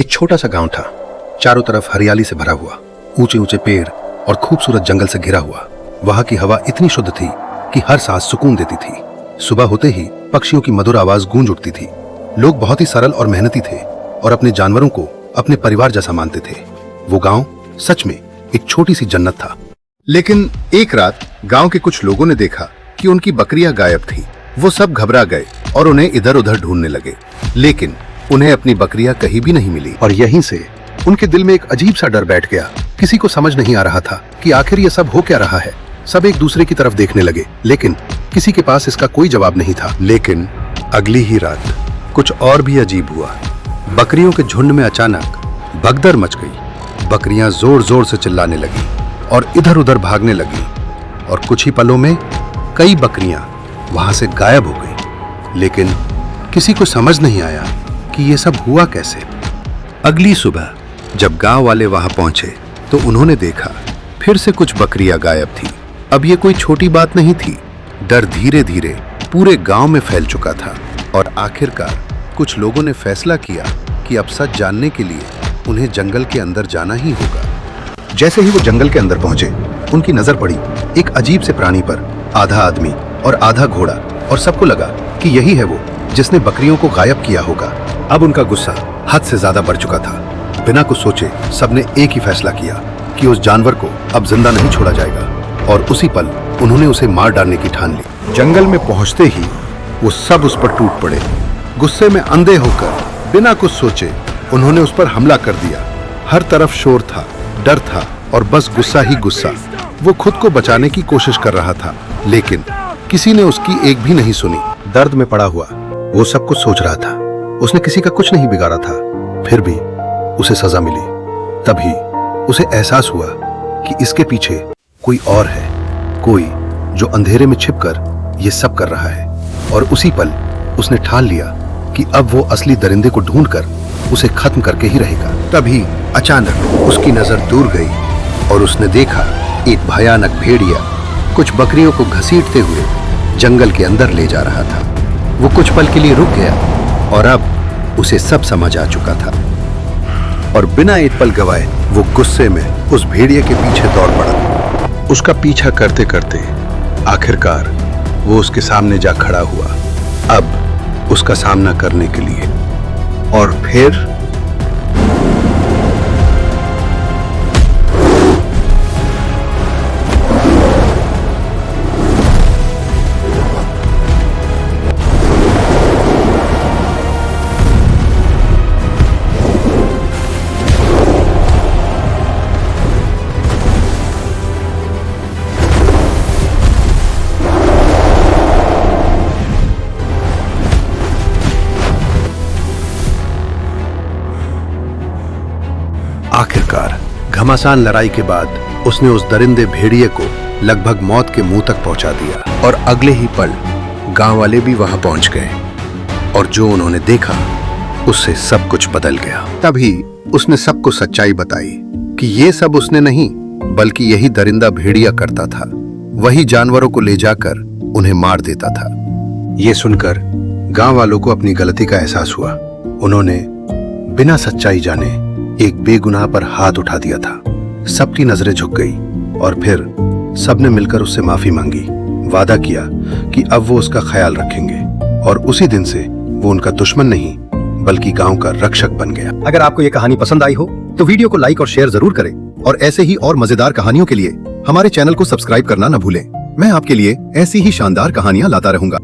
एक छोटा सा गांव था, चारों तरफ हरियाली से भरा हुआ, ऊंचे ऊंचे पेड़ और खूबसूरत जंगल से घिरा हुआ। वहां की हवा इतनी शुद्ध थी कि हर सांस सुकून देती थी। सुबह होते ही पक्षियों की मधुर आवाज गूंज उठती थी। लोग बहुत ही सरल और मेहनती थे और अपने जानवरों को अपने परिवार जैसा मानते थे। वो गांव सच में एक छोटी सी जन्नत था। लेकिन एक रात गांव के कुछ लोगों ने देखा कि उनकी बकरियां गायब थीं। वो सब घबरा गए और उन्हें इधर उधर ढूंढने लगे, लेकिन उन्हें अपनी बकरियां कहीं भी नहीं मिली। और यहीं से उनके दिल में एक अजीब सा डर बैठ गया। किसी को समझ नहीं आ रहा था कि आखिर ये सब हो क्या रहा है। सब एक दूसरे की तरफ देखने लगे, लेकिन किसी के पास इसका कोई जवाब नहीं था। लेकिन अगली ही रात कुछ और भी अजीब हुआ। बकरियों के झुंड में अचानक भगदड़ मच गई। बकरियां जोर जोर से चिल्लाने लगी और इधर उधर भागने लगी, और कुछ ही पलों में कई बकरियां वहां से गायब हो गई। लेकिन किसी को समझ नहीं आया कि ये सब हुआ कैसे। अगली सुबह जब गांव वाले वहां पहुंचे तो उन्होंने देखा फिर से कुछ बकरियां गायब थी। अब ये कोई छोटी बात नहीं थी। डर धीरे धीरे पूरे गांव में फैल चुका था और आखिरकार कुछ लोगों ने फैसला किया कि अब सच जानने के लिए उन्हें जंगल के अंदर जाना ही होगा। जैसे ही वो जंगल के अंदर पहुंचे, उनकी नजर पड़ी एक अजीब से प्राणी पर, आधा आदमी और आधा घोड़ा, और सबको लगा कि यही है वो जिसने बकरियों को गायब किया होगा। अब उनका गुस्सा हद से ज्यादा बढ़ चुका था। बिना कुछ सोचे सबने एक ही फैसला किया कि उस जानवर को अब जिंदा नहीं छोड़ा जाएगा, और उसी पल उन्होंने उसे मार डालने की ठान ली। जंगल में पहुंचते ही वो सब उस पर टूट पड़े। गुस्से में अंधे होकर बिना कुछ सोचे उन्होंने उस पर हमला कर दिया। हर तरफ शोर था, डर था और बस गुस्सा ही गुस्सा। वो खुद को बचाने की कोशिश कर रहा था, लेकिन किसी ने उसकी एक भी नहीं सुनी। दर्द में पड़ा हुआ वो सब कुछ सोच रहा था। उसने किसी का कुछ नहीं बिगाड़ा था, फिर भी उसे सजा मिली। तभी उसे एहसास हुआ कि इसके पीछे कोई और है, कोई जो अंधेरे में छिपकर ये सब कर रहा है। और उसी पल उसने ठान लिया कि अब वो असली दरिंदे को ढूंढकर उसे खत्म करके ही रहेगा। तभी अचानक उसकी नजर दूर गई और उसने देखा एक भयानक भेड़िया कुछ बकरियों को घसीटते हुए जंगल के अंदर ले जा रहा था। वो कुछ पल के लिए रुक गया और अब उसे सब समझ आ चुका था, और बिना एक पल गवाए वो गुस्से में उस भेड़िए के पीछे दौड़ पड़ा। उसका पीछा करते करते आखिरकार वो उसके सामने जा खड़ा हुआ, अब उसका सामना करने के लिए। और फिर आखिरकार घमासान लड़ाई के बाद उसने उस दरिंदे भेड़िए को लगभग मौत के मुंह तक पहुंचा दिया। और अगले ही पल गांव वाले भी वहां पहुंच गए, और जो उन्होंने देखा उससे सब कुछ बदल गया। तभी उसने सबको सच्चाई बताई कि ये सब उसने नहीं, बल्कि यही दरिंदा भेड़िया करता था। वही जानवरों को ले जाकर उन्हें मार देता था। ये सुनकर गांव वालों को अपनी गलती का एहसास हुआ। उन्होंने बिना सच्चाई जाने एक बेगुनाह पर हाथ उठा दिया था। सबकी नजरें झुक गई और फिर सबने मिलकर उससे माफी मांगी। वादा किया कि अब वो उसका ख्याल रखेंगे, और उसी दिन से वो उनका दुश्मन नहीं बल्कि गांव का रक्षक बन गया। अगर आपको ये कहानी पसंद आई हो तो वीडियो को लाइक और शेयर जरूर करें, और ऐसे ही और मजेदार कहानियों के लिए हमारे चैनल को सब्सक्राइब करना न भूलें। मैं आपके लिए ऐसी ही शानदार कहानियां लाता रहूंगा।